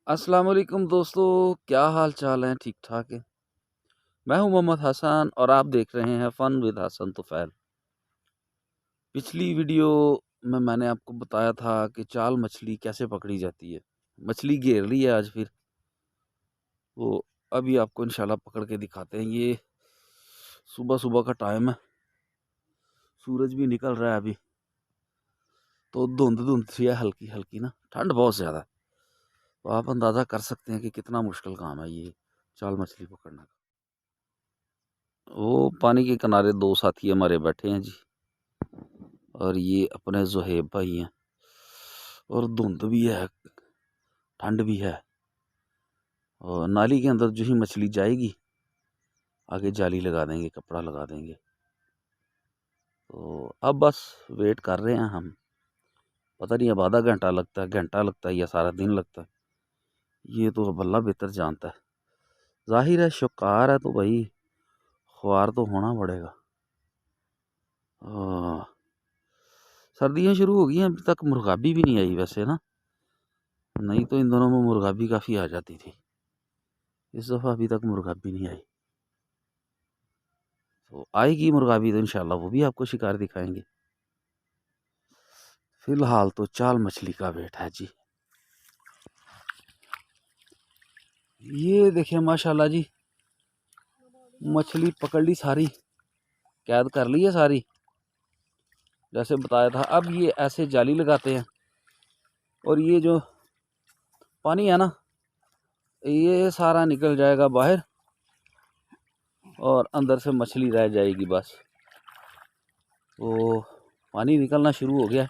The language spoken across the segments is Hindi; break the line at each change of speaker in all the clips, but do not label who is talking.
अस्सलाम वालेकुम दोस्तों, क्या हाल चाल हैं? ठीक ठाक है। मैं हूं मोहम्मद हसन और आप देख रहे हैं फ़न विद हसन तुफैल। पिछली वीडियो में मैंने आपको बताया था कि चाल मछली कैसे पकड़ी जाती है। मछली घेर ली है आज फिर, वो अभी आपको इंशाल्लाह पकड़ के दिखाते हैं। ये सुबह सुबह का टाइम है, सूरज भी निकल रहा है अभी, तो धुंध धुंध सी है, हल्की हल्की ना, ठंड बहुत ज़्यादा है। तो आप अंदाज़ा कर सकते हैं कि कितना मुश्किल काम है ये चाल मछली पकड़ना। वो पानी के किनारे दो साथी हमारे बैठे हैं जी, और ये अपने ज़ुहैब भाई हैं। और धुंध भी है, ठंड भी है, और नाली के अंदर जो ही मछली जाएगी आगे जाली लगा देंगे, कपड़ा लगा देंगे। तो अब बस वेट कर रहे हैं हम। पता नहीं अब आधा घंटा लगता है या सारा दिन लगता है, ये तो अब अल्लाह बेहतर जानता है। जाहिर है शिकार है तो भाई ख्वार तो होना पड़ेगा। सर्दियाँ शुरू हो गई हैं, अभी तक मुर्गाबी भी नहीं आई वैसे ना, नहीं तो इन दोनों में मुर्गाबी काफ़ी आ जाती थी। इस दफ़ा अभी तक मुर्गाबी नहीं आई, तो आएगी मुर्गाबी तो इंशाल्लाह वो भी आपको शिकार दिखाएंगे। फिलहाल तो चाल मछली का वेट है जी। ये देखिए माशाल्लाह जी, मछली पकड़ ली सारी, कैद कर ली है सारी, जैसे बताया था। अब ये ऐसे जाली लगाते हैं, और ये जो पानी है ना, ये सारा निकल जाएगा बाहर, और अंदर से मछली रह जाएगी बस। तो पानी निकलना शुरू हो गया,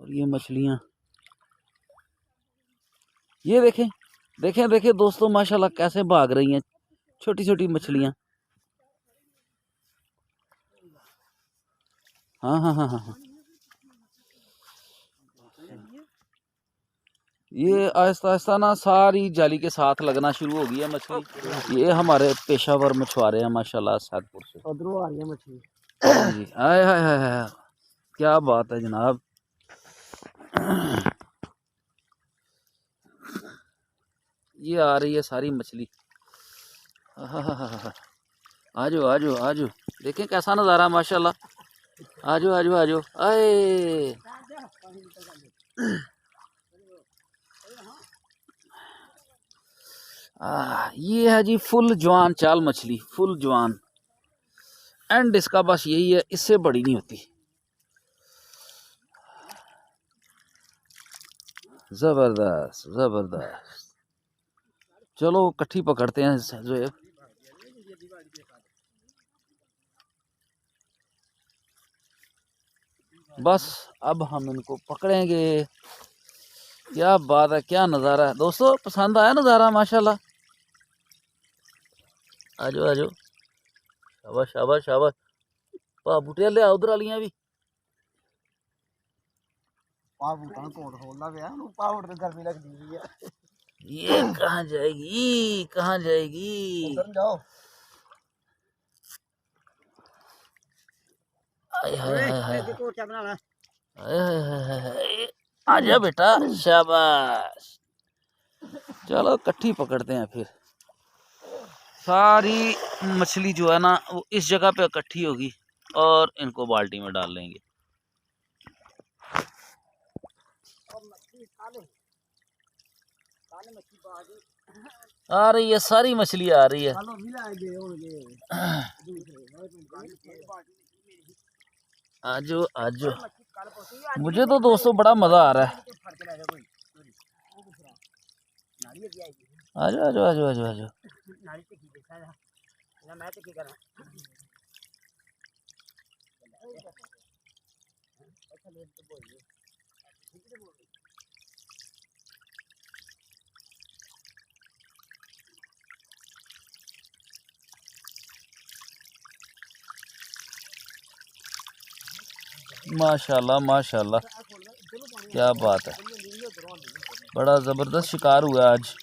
और ये मछलियाँ, ये देखें देखें देखें दोस्तों, माशाल्लाह कैसे भाग रही हैं छोटी छोटी मछलियाँ। हाँ हाँ हाँ हाँ हाँ, ये आहिस्ता आहिस्ता ना सारी जाली के साथ लगना शुरू हो गई है मछली। ये हमारे पेशावर मछुआरे हैं माशाल्लाह सैदपुर से।
उधरों आ रही है मछली
जी, आय हाय हाय हाय, क्या बात है जनाब। ये आ रही है सारी मछली। आजो आजो आजो, देखें कैसा नज़ारा माशाल्लाह। आजो आजो आजो, आए ये है जी फुल जवान चाल मछली, फुल जवान। एंड इसका बस यही है, इससे बड़ी नहीं होती। जबरदस्त जबरदस्त। चलो इकट्ठी पकड़ते हैं जो है। बस अब हम इनको पकड़ेंगे। क्या बात है, क्या नज़ारा है दोस्तों, पसंद आया नज़ारा माशाल्लाह। आजो आजो, शाबाश शाबाश शाबाश। बूटे ले उधर वालियां भी। ये कहाँ जाएगी, कहाँ जाएगी? आजा बेटा, शाबाश। चलो इकट्ठी पकड़ते हैं फिर। सारी मछली जो है ना वो इस जगह पे इकट्ठी होगी, और इनको बाल्टी में डाल लेंगे। आ रही है सारी मछली, आ रही है। आजो आजो, मुझे तो दोस्तों बड़ा मजा आ रहा है। आजो आजो आजो आजो आजो। माशाल्लाह माशाल्लाह, क्या बात है, बड़ा ज़बरदस्त शिकार हुआ आज।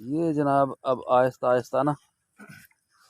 ये जनाब अब आहिस्ता आहिस्ता ना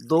2